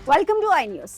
Welcome to I news.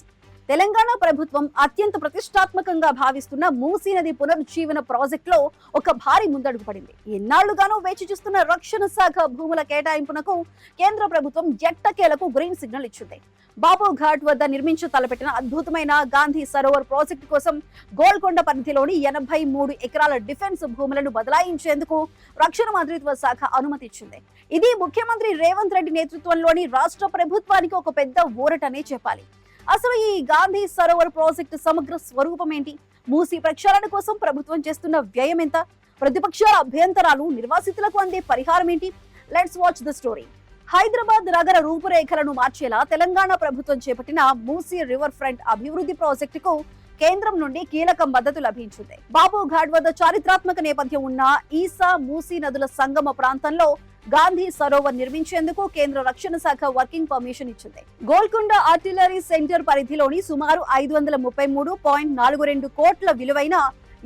Telangana ప్రభుత్వం అత్యంత ప్రతిష్టాత్మకంగా భావిస్తున్న మూసీ నది పునరుజ్జీవన ప్రాజెక్టులో ఒక భారీ ముందడుగు పడింది. ఎన్నాళ్లుగానూ వేచి చూస్తున్న రక్షణ శాఖ భూముల కేటాయింపునకు కేంద్ర ప్రభుత్వం ఎట్టకేలకు గ్రీన్ సిగ్నల్ ఇచ్చింది. బాబు ఘాట్ వద్ద నిర్మించ తలపెట్టిన అద్భుతమైన గాంధీ సరోవర్ ప్రాజెక్టు కోసం గోల్కొండ పరిధిలోని 83 ఎకరాల డిఫెన్స్ భూములను బదలాయించేందుకు రక్షణ మంత్రిత్వ శాఖ అనుమతి ఇచ్చింది. ఇది ముఖ్యమంత్రి రేవంత్ రెడ్డి నేతృత్వంలోని రాష్ట్ర ప్రభుత్వానికి ఒక పెద్ద ఊరటనే చెప్పాలి. అసలు ఈ గాంధీ సరోవర్ ప్రాజెక్టు సమగ్ర స్వరూపం ఏంటి? మూసీ ప్రక్షాళన కోసం ప్రభుత్వం చేస్తున్న వ్యయం ఎంత? ప్రతిపక్షాల అభ్యంతరాలు, నిర్వాసితులకు అందే పరిహారం ఏంటి? Let's watch the story. Hyderabad నగర రూపురేఖలను మార్చేలా తెలంగాణ ప్రభుత్వం చేపట్టిన మూసీ రివర్ ఫ్రంట్ అభివృద్ధి ప్రాజెక్టుకు కేంద్రం నుండి కీలక మద్దతు లభించింది. బాబు ఘాట్ వద్ద చారిత్రాత్మక నేపథ్యం ఉన్న ఈసా మూసీ నదుల సంగమ ప్రాంతంలో గాంధీ సరోవర్ నిర్మించేందుకు కేంద్ర రక్షణ శాఖ వర్కింగ్ పర్మిషన్ ఇచ్చింది. గోల్కొండ ఆర్టిలరీ సెంటర్ పరిధిలోని సుమారు 533.42 కోట్ల విలువైన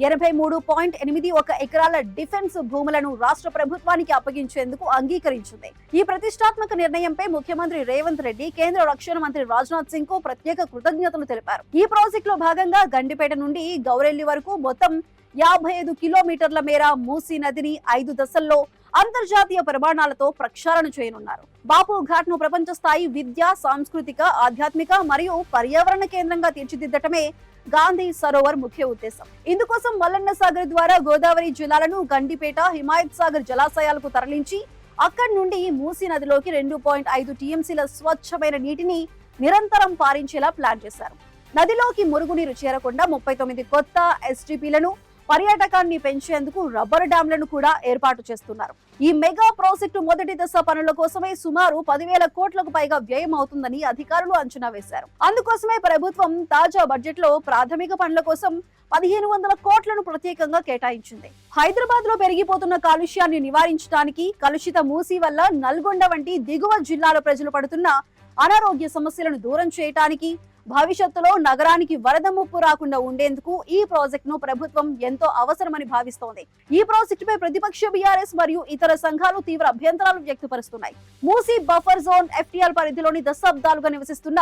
83.81 ఎకరాల డిఫెన్స్ భూములను రాష్ట్ర ప్రభుత్వానికి అప్పగించేందుకు అంగీకరించింది. ఈ ప్రతిష్టాత్మక నిర్ణయంపై ముఖ్యమంత్రి రేవంత్ రెడ్డి కేంద్ర రక్షణ మంత్రి రాజ్నాథ్ సింగ్ కు ప్రత్యేక కృతజ్ఞతలు తెలిపారు. ఈ ప్రాజెక్టులో భాగంగా గండిపేట నుండి గౌరెల్లి వరకు మొత్తం 55 కిలోమీటర్ల మేర మూసీ నదిని 5 దశల్లో అంతర్జాతీయ ప్రమాణాలతో ప్రక్షాళన చేయనున్నారు. బాపు ఘాట్ ను ప్రపంచ స్థాయి విద్య, సాంస్కృతిక, ఆధ్యాత్మిక మరియు పర్యావరణ కేంద్రంగా తీర్చిదిద్దటమే గాంధీ సరోవర్ ముఖ్య ఉద్దేశం. ఇందుకోసం మల్లన్న సాగర్ ద్వారా గోదావరి జిల్లాలను గండిపేట, హిమాయత్ సాగర్ జలాశయాలకు తరలించి అక్కడి నుండి మూసీ నదిలోకి 2.5 టీఎంసీల స్వచ్ఛమైన నీటిని నిరంతరం పారించేలా ప్లాన్ చేశారు. నదిలోకి మురుగునీరు చేరకుండా 39 కొత్త ఎస్టీపీలను, పర్యాటకాన్ని పెంచేందుకు రబ్బర్ డ్యాంలను కూడా ఏర్పాటు చేస్తున్నారు. ఈ మెగా ప్రాజెక్టు మొదటి దశ పనుల కోసమే సుమారు 10,000 కోట్లకు పైగా వ్యయం అవుతుందని అధికారులు అంచనా వేశారు. అందుకోసమే ప్రభుత్వం తాజా బడ్జెట్ లో ప్రాథమిక పనుల కోసం 1,500 కోట్లను ప్రత్యేకంగా కేటాయించింది. హైదరాబాద్ లో పెరిగిపోతున్న కాలుష్యాన్ని నివారించడానికి, కలుషిత మూసీ వల్ల నల్గొండ వంటి దిగువ జిల్లాల ప్రజలు పడుతున్న అనారోగ్య సమస్యలను దూరం చేయడానికి, భవిష్యత్తులో నగరానికి వరద ముప్పు రాకుండా ఉండేందుకు ఈ ప్రాజెక్టును ప్రభుత్వం ఎంతో అవసరమని భావిస్తోంది. ఈ ప్రాజెక్టుపై ప్రతిపక్ష బీఆర్ఎస్ మరియు ఇతర సంఘాలు తీవ్ర అభ్యంతరాలు వ్యక్తపరుస్తున్నాయి. మూసీ బఫర్ జోన్ ఎఫ్టీఆర్ పరిధిలోని దశాబ్దాలుగా నివసిస్తున్న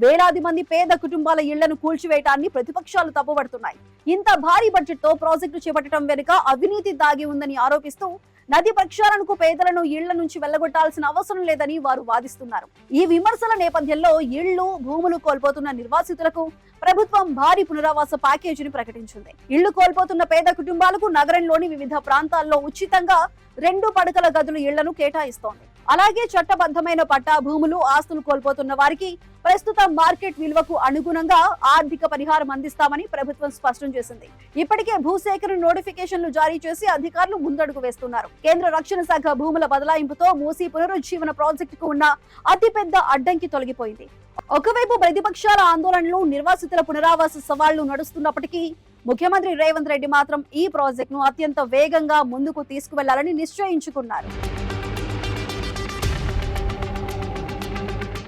వేలాది మంది పేద కుటుంబాల ఇళ్లను కూల్చివేయటాన్ని ప్రతిపక్షాలు తప్పుపడుతున్నాయి. ఇంత భారీ బడ్జెట్ తో ప్రాజెక్టు చేపట్టడం వెనుక అవినీతి దాగి ఉందని ఆరోపిస్తూ నది ప్రక్షాళనకు పేదలను ఇళ్ల నుంచి వెళ్లగొట్టాల్సిన అవసరం లేదని వారు వాదిస్తున్నారు. ఈ విమర్శల నేపథ్యంలో ఇళ్లు, భూములు కోల్పోతున్న నిర్వాసితులకు ప్రభుత్వం భారీ పునరావాస ప్యాకేజీని ప్రకటించింది. ఇళ్లు కోల్పోతున్న పేద కుటుంబాలకు నగరంలోని వివిధ ప్రాంతాల్లో ఉచితంగా 2 పడకల గదులు ఇళ్లను కేటాయిస్తోంది. అలాగే చట్టబద్ధమైన పట్టా భూములు, ఆస్తులు కోల్పోతున్న వారికి ప్రస్తుత మార్కెట్ విలువకు అనుగుణంగా ఆర్థిక పరిహారం అందిస్తామని ప్రభుత్వం స్పష్టం చేసింది. ఇప్పటికే భూసేకరణ నోటిఫికేషన్లు జారీ చేసి అధికారులు ముందడుగు వేస్తున్నారు. కేంద్ర రక్షణ శాఖ భూముల బదలాయింపుతో మూసీ పునరుజ్జీవన ప్రాజెక్టుకు ఉన్న అతిపెద్ద అడ్డంకి తొలగిపోయింది. ఒకవైపు ప్రతిపక్షాల ఆందోళనలు, నిర్వాసితుల పునరావాస సవాళ్లు నడుస్తున్నప్పటికీ ముఖ్యమంత్రి రేవంత్ రెడ్డి మాత్రం ఈ ప్రాజెక్టును అత్యంత వేగంగా ముందుకు తీసుకువెళ్లాలని నిశ్చయించుకున్నారు.